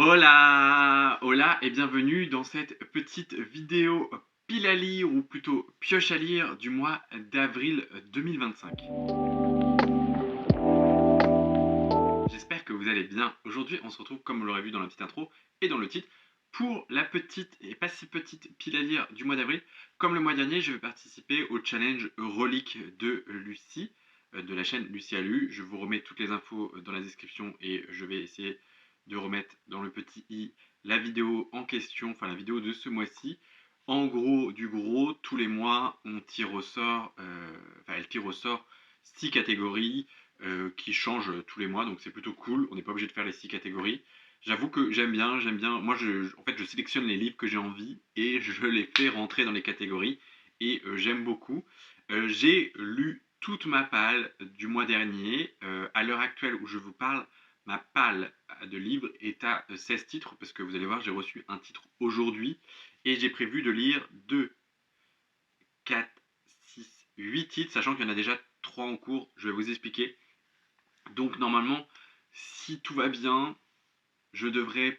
Hola! Hola et bienvenue dans cette petite vidéo pile à lire ou plutôt pioche à lire du mois d'avril 2025. J'espère que vous allez bien. Aujourd'hui, on se retrouve, comme vous l'aurez vu dans la petite intro et dans le titre, pour la petite et pas si petite pile à lire du mois d'avril. Comme le mois dernier, je vais participer au challenge relique de Lucie, de la chaîne Lucie a lu. Je vous remets toutes les infos dans la description et je vais essayer de remettre dans le petit i la vidéo en question, enfin la vidéo de ce mois-ci. En gros, du gros, tous les mois, on tire au sort, elle tire au sort 6 catégories qui changent tous les mois, donc c'est plutôt cool. On n'est pas obligé de faire les 6 catégories. J'avoue que j'aime bien. Moi, en fait, je sélectionne les livres que j'ai envie et je les fais rentrer dans les catégories et j'aime beaucoup. J'ai lu toute ma palle du mois dernier. À l'heure actuelle où je vous parle, ma palle de livres est à 16 titres parce que vous allez voir, j'ai reçu un titre aujourd'hui et j'ai prévu de lire 2, 4, 6, 8 titres, sachant qu'il y en a déjà 3 en cours. Je vais vous expliquer. Donc normalement, si tout va bien, je devrais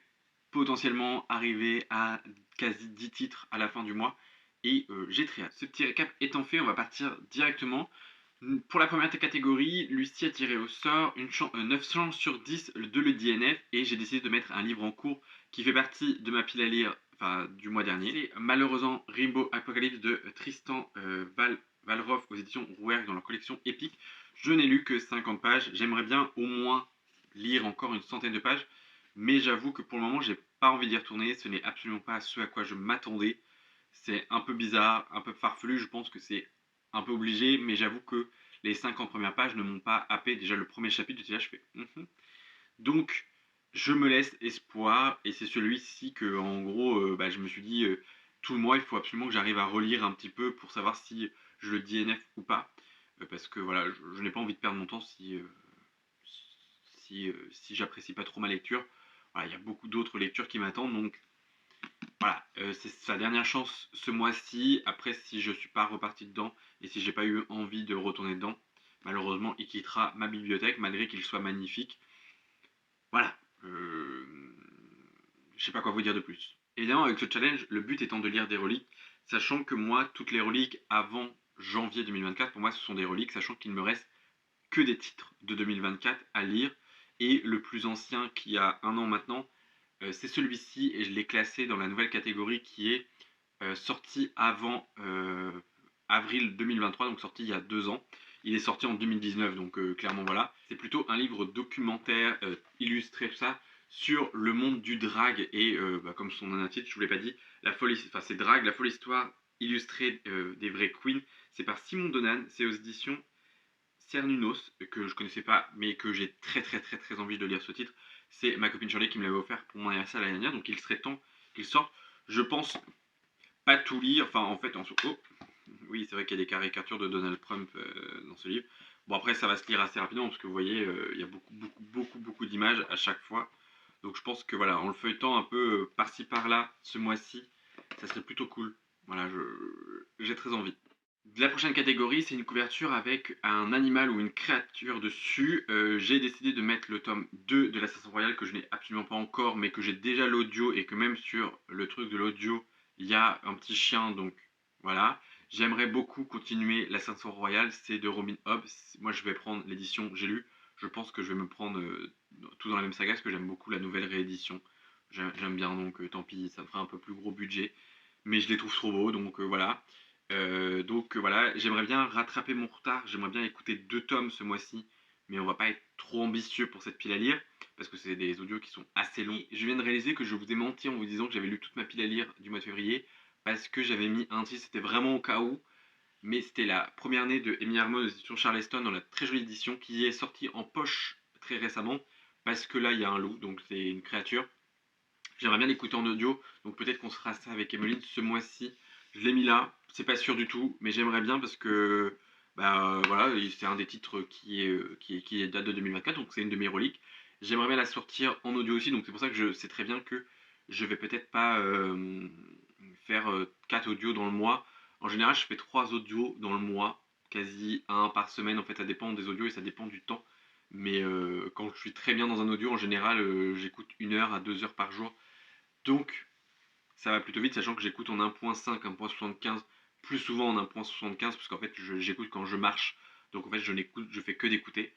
potentiellement arriver à quasi 10 titres à la fin du mois. Et j'ai très hâte. Ce petit récap étant fait, on va partir directement. Pour la première catégorie, Lucie a tiré au sort 9 chances sur 10 de le DNF et j'ai décidé de mettre un livre en cours qui fait partie de ma pile à lire du mois dernier. C'est malheureusement Rainbow Apocalypse de Tristan Valroff aux éditions Rouergue dans leur collection Epic. Je n'ai lu que 50 pages. J'aimerais bien au moins lire encore une centaine de pages, mais j'avoue que pour le moment, j'ai pas envie d'y retourner. Ce n'est absolument pas ce à quoi je m'attendais. C'est un peu bizarre, un peu farfelu. Je pense que c'est un peu obligé, mais j'avoue que les 50 premières pages ne m'ont pas happé. Déjà, le premier chapitre, déjà, je fais. Donc, je me laisse espoir, et c'est celui-ci que, en gros, je me suis dit, tout le mois, il faut absolument que j'arrive à relire un petit peu pour savoir si je le DNF ou pas. Parce que voilà, je n'ai pas envie de perdre mon temps si j'apprécie pas trop ma lecture. Voilà, il y a beaucoup d'autres lectures qui m'attendent, donc voilà, c'est sa dernière chance ce mois-ci. Après, si je suis pas reparti dedans et si j'ai pas eu envie de retourner dedans, malheureusement, il quittera ma bibliothèque malgré qu'il soit magnifique. Voilà, je sais pas quoi vous dire de plus. Évidemment, avec ce challenge, le but étant de lire des reliques, sachant que moi, toutes les reliques avant janvier 2024, pour moi, ce sont des reliques, sachant qu'il ne me reste que des titres de 2024 à lire. Et le plus ancien, qui a 1 an maintenant, c'est celui-ci, et je l'ai classé dans la nouvelle catégorie qui est sorti avant avril 2023, donc sorti il y a 2 ans. Il est sorti en 2019, donc clairement voilà. C'est plutôt un livre documentaire, illustré, tout ça, sur le monde du drag et, comme son nom l'indique, je vous l'ai pas dit, la folie, enfin c'est drag, la folle histoire illustrée des vraies queens. C'est par Simon Donan, c'est aux éditions Cernunos, que je connaissais pas, mais que j'ai très très très très envie de lire ce titre. C'est ma copine Shirley qui me l'avait offert pour mon anniversaire l'année dernière, donc il serait temps qu'il sorte. Je pense pas tout lire, enfin en fait, oh, oui c'est vrai qu'il y a des caricatures de Donald Trump dans ce livre. Bon après ça va se lire assez rapidement parce que vous voyez, il y a beaucoup d'images à chaque fois. Donc je pense que voilà, en le feuilletant un peu par-ci par-là ce mois-ci, ça serait plutôt cool. Voilà, j'ai très envie. La prochaine catégorie, c'est une couverture avec un animal ou une créature dessus. J'ai décidé de mettre le tome 2 de l'Assassin Royal que je n'ai absolument pas encore, mais que j'ai déjà l'audio et que même sur le truc de l'audio, il y a un petit chien, donc voilà. J'aimerais beaucoup continuer l'Assassin Royal, c'est de Robin Hobb. Moi, je vais prendre l'édition J'ai lu. Je pense que je vais me prendre tout dans la même saga parce que j'aime beaucoup la nouvelle réédition. J'aime bien, donc tant pis, ça me fera un peu plus gros budget. Mais je les trouve trop beaux, donc voilà. Voilà, j'aimerais bien rattraper mon retard, j'aimerais bien écouter 2 tomes ce mois-ci, mais on va pas être trop ambitieux pour cette pile à lire, parce que c'est des audios qui sont assez longs. Je viens de réaliser que je vous ai menti en vous disant que j'avais lu toute ma pile à lire du mois de février, parce que j'avais mis un titre, c'était vraiment au cas où, mais c'était la première année de Amy Harmon aux éditions Charleston dans la très jolie édition, qui est sortie en poche très récemment, parce que là il y a un loup, donc c'est une créature. J'aimerais bien l'écouter en audio, donc peut-être qu'on se fera ça avec Emeline ce mois-ci. Je l'ai mis là, c'est pas sûr du tout, mais j'aimerais bien parce que voilà, c'est un des titres qui date de 2024, donc c'est une de mes reliques. J'aimerais bien la sortir en audio aussi, donc c'est pour ça que je sais très bien que je vais peut-être pas faire 4 audios dans le mois. En général, je fais 3 audios dans le mois, quasi un par semaine. En fait, ça dépend des audios et ça dépend du temps. Mais quand je suis très bien dans un audio, en général, j'écoute 1 heure à 2 heures par jour. Donc, ça va plutôt vite, sachant que j'écoute en 1.5, 1.75, plus souvent en 1.75, parce qu'en fait, j'écoute quand je marche. Donc, en fait, je fais que d'écouter.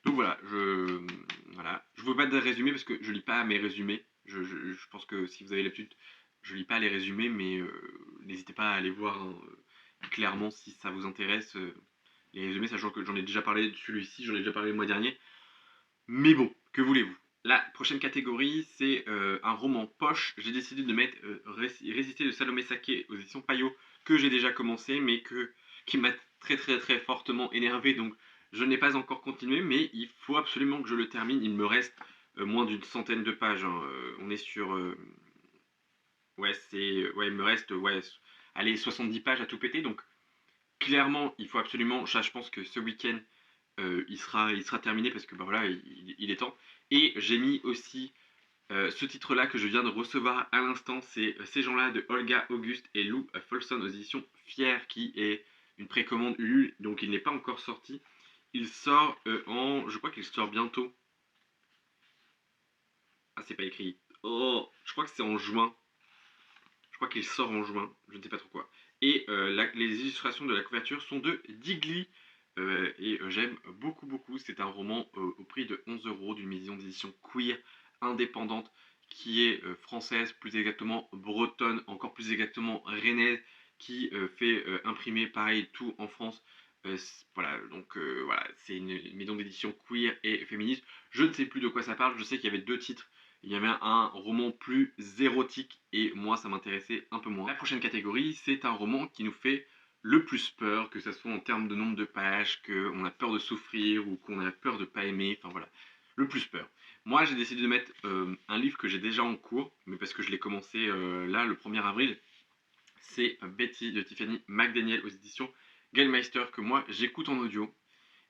Donc voilà, je veux pas de résumé parce que je lis pas mes résumés. Je pense que si vous avez l'habitude, je lis pas les résumés, mais n'hésitez pas à aller voir hein, clairement si ça vous intéresse les résumés, sachant que j'en ai déjà parlé de celui-ci, j'en ai déjà parlé le mois dernier. Mais bon, que voulez-vous? La prochaine catégorie, c'est un roman poche. J'ai décidé de mettre Résister de Salomé Saké aux éditions Payot, que j'ai déjà commencé, mais qui m'a très très très fortement énervé. Donc je n'ai pas encore continué, mais il faut absolument que je le termine. Il me reste moins d'une centaine de pages, hein. On est sur. Ouais, ouais, il me reste ouais, allez, 70 pages à tout péter. Donc clairement, il faut absolument. Je pense que ce week-end, il sera terminé parce que bah, voilà, il est temps. Et j'ai mis aussi ce titre-là que je viens de recevoir à l'instant, c'est Ces gens-là de Olga Auguste et Lou Folson aux éditions Fier, qui est une précommande Ulule, donc il n'est pas encore sorti. Il sort je crois qu'il sort bientôt. Ah, c'est pas écrit. Oh, je crois que c'est en juin. Je crois qu'il sort en juin, je ne sais pas trop quoi. Et les illustrations de la couverture sont de Digli. Et j'aime beaucoup beaucoup. C'est un roman au prix de 11 € d'une maison d'édition queer indépendante qui est française, plus exactement bretonne, encore plus exactement rennaise, qui fait imprimer pareil tout en France. Voilà, donc voilà, c'est une maison d'édition queer et féministe. Je ne sais plus de quoi ça parle, je sais qu'il y avait 2 titres. Il y avait un roman plus érotique et moi ça m'intéressait un peu moins. La prochaine catégorie, c'est un roman qui nous fait le plus peur, que ce soit en termes de nombre de pages, qu'on a peur de souffrir ou qu'on a peur de pas aimer, enfin voilà, le plus peur. Moi j'ai décidé de mettre un livre que j'ai déjà en cours, mais parce que je l'ai commencé là le 1er avril, c'est Betty de Tiffany McDaniel aux éditions Gellmeister que moi j'écoute en audio.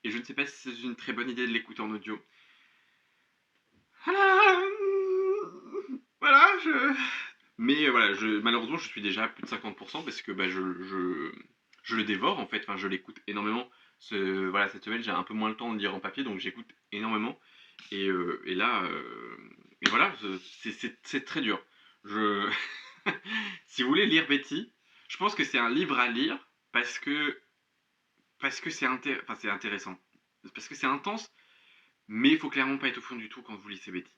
Et je ne sais pas si c'est une très bonne idée de l'écouter en audio. Voilà, Mais voilà, malheureusement, je suis déjà à plus de 50% parce que bah, je le dévore en fait, enfin, je l'écoute énormément. Voilà, cette semaine, j'ai un peu moins le temps de lire en papier, donc j'écoute énormément. Et là, et voilà, c'est très dur. Je... si vous voulez lire Betty, je pense que c'est un livre à lire parce que, c'est intéressant. Parce que c'est intense, mais il faut clairement pas être au fond du tout quand vous lisez Betty.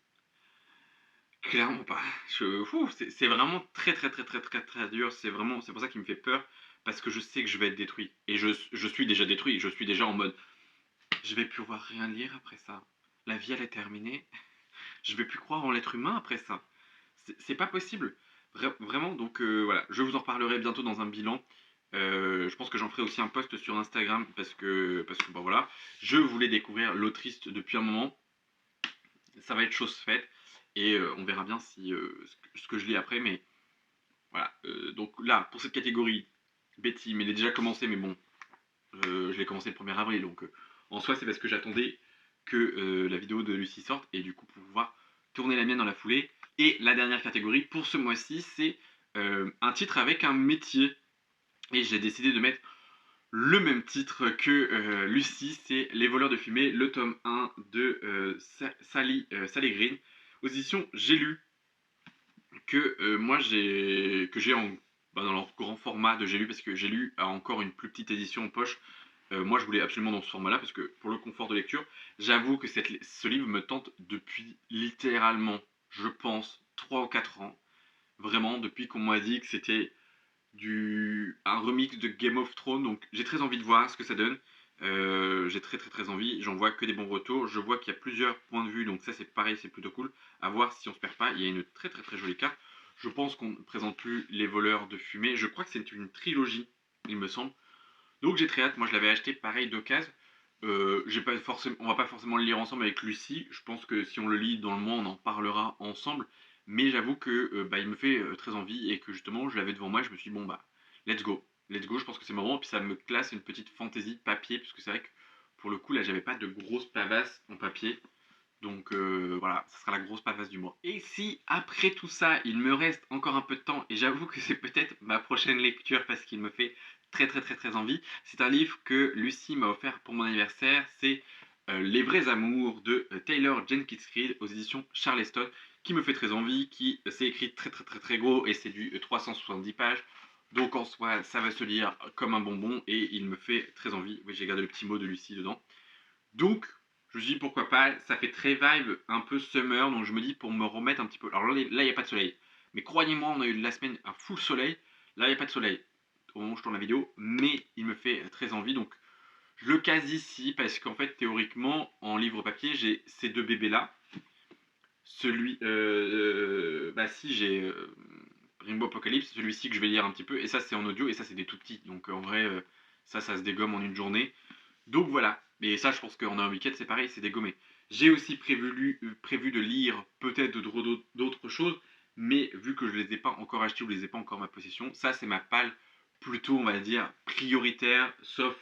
Clairement pas. C'est vraiment très très très très très très dur. C'est pour ça qu'il me fait peur parce que je sais que je vais être détruit et je suis déjà détruit. Je suis déjà en mode je vais plus pouvoir rien lire après ça. La vie elle est terminée. Je vais plus croire en l'être humain après ça. C'est pas possible. Vraiment. Donc voilà, je vous en reparlerai bientôt dans un bilan. Je pense que j'en ferai aussi un post sur Instagram parce que bon voilà, je voulais découvrir l'autrice depuis un moment. Ça va être chose faite et on verra bien si ce que je lis après, mais voilà. Donc là, pour cette catégorie, Betty, mais elle est déjà commencé, mais bon, je l'ai commencé le 1er avril, donc en soi, c'est parce que j'attendais que la vidéo de Lucie sorte et du coup pour pouvoir tourner la mienne dans la foulée. Et la dernière catégorie pour ce mois-ci, c'est un titre avec un métier. Et j'ai décidé de mettre le même titre que Lucie, c'est Les voleurs de fumée, le tome 1 de Sally Green, aux éditions J'ai lu, que moi j'ai dans leur grand format de J'ai lu, parce que J'ai lu a encore une plus petite édition en poche. Moi je voulais absolument dans ce format-là, parce que pour le confort de lecture, j'avoue que ce livre me tente depuis littéralement, je pense, 3 ou 4 ans. Vraiment, depuis qu'on m'a dit que c'était un remix de Game of Thrones, donc j'ai très envie de voir ce que ça donne. J'ai très très très envie, j'en vois que des bons retours. Je vois qu'il y a plusieurs points de vue, donc ça c'est pareil, c'est plutôt cool. À voir si on se perd pas. Il y a une très très très jolie carte. Je pense qu'on ne présente plus les voleurs de fumée. Je crois que c'est une trilogie, il me semble. Donc j'ai très hâte. Moi je l'avais acheté pareil d'occasion. On va pas forcément le lire ensemble avec Lucie. Je pense que si on le lit dans le mois, on en parlera ensemble. Mais j'avoue que bah, il me fait très envie et que justement je l'avais devant moi. Je me suis dit bon bah let's go, let's go. Je pense que c'est le moment. Puis ça me classe une petite fantaisie papier parce que c'est vrai que pour le coup là j'avais pas de grosse pavasse en papier. Donc voilà, ça sera la grosse pavasse du mois. Et si après tout ça, il me reste encore un peu de temps, et j'avoue que c'est peut-être ma prochaine lecture parce qu'il me fait très très très très envie, c'est un livre que Lucie m'a offert pour mon anniversaire, c'est Les vrais amours de Taylor Jenkins Reid aux éditions Charleston, qui me fait très envie, qui c'est écrit très très très très gros et c'est du 370 pages. Donc en soi, ça va se lire comme un bonbon et il me fait très envie. Oui, j'ai gardé le petit mot de Lucie dedans. Donc, je me dis pourquoi pas, ça fait très vibe, un peu summer, donc je me dis pour me remettre un petit peu. Alors là, il n'y a pas de soleil. Mais croyez-moi, on a eu la semaine un full soleil. Là, il n'y a pas de soleil au moment où je tourne la vidéo, mais il me fait très envie. Donc, je le case ici parce qu'en fait, théoriquement, en livre papier, j'ai ces deux bébés-là. Celui. Bah, si, j'ai Rainbow Apocalypse, celui-ci que je vais lire un petit peu. Et ça, c'est en audio, et ça, c'est des tout petits. Donc, en vrai, ça se dégomme en une journée. Donc voilà. Et ça, je pense qu'en un week-end, c'est pareil, c'est dégommé. J'ai aussi prévu de lire peut-être d'autres choses, mais vu que je ne les ai pas encore achetés ou je les ai pas encore en ma possession, ça, c'est ma palle plutôt, on va dire, prioritaire, sauf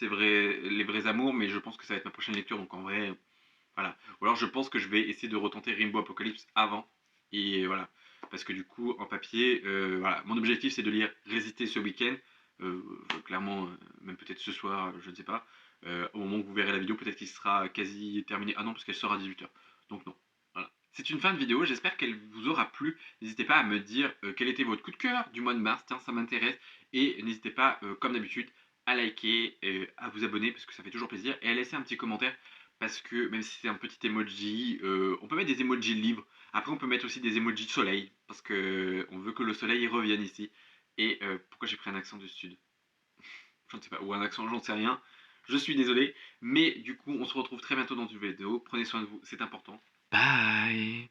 les vrais amours, mais je pense que ça va être ma prochaine lecture, donc en vrai, voilà. Ou alors je pense que je vais essayer de retenter Rainbow Apocalypse avant, et voilà. Parce que du coup, en papier, voilà. Mon objectif, c'est de lire Résister ce week-end, clairement, même peut-être ce soir, je ne sais pas. Au moment où vous verrez la vidéo, peut-être qu'il sera quasi terminé. Ah non, parce qu'elle sort à 18h. Donc non. Voilà. C'est une fin de vidéo, j'espère qu'elle vous aura plu. N'hésitez pas à me dire quel était votre coup de cœur du mois de mars, tiens, ça m'intéresse. Et n'hésitez pas, comme d'habitude, à liker, à vous abonner, parce que ça fait toujours plaisir, et à laisser un petit commentaire, parce que même si c'est un petit emoji, on peut mettre des emojis libres. Après, on peut mettre aussi des emojis de soleil, parce que on veut que le soleil revienne ici. Et pourquoi j'ai pris un accent du sud? Je ne sais pas, ou un accent, j'en sais rien. Je suis désolé, mais du coup, on se retrouve très bientôt dans une vidéo. Prenez soin de vous, c'est important. Bye!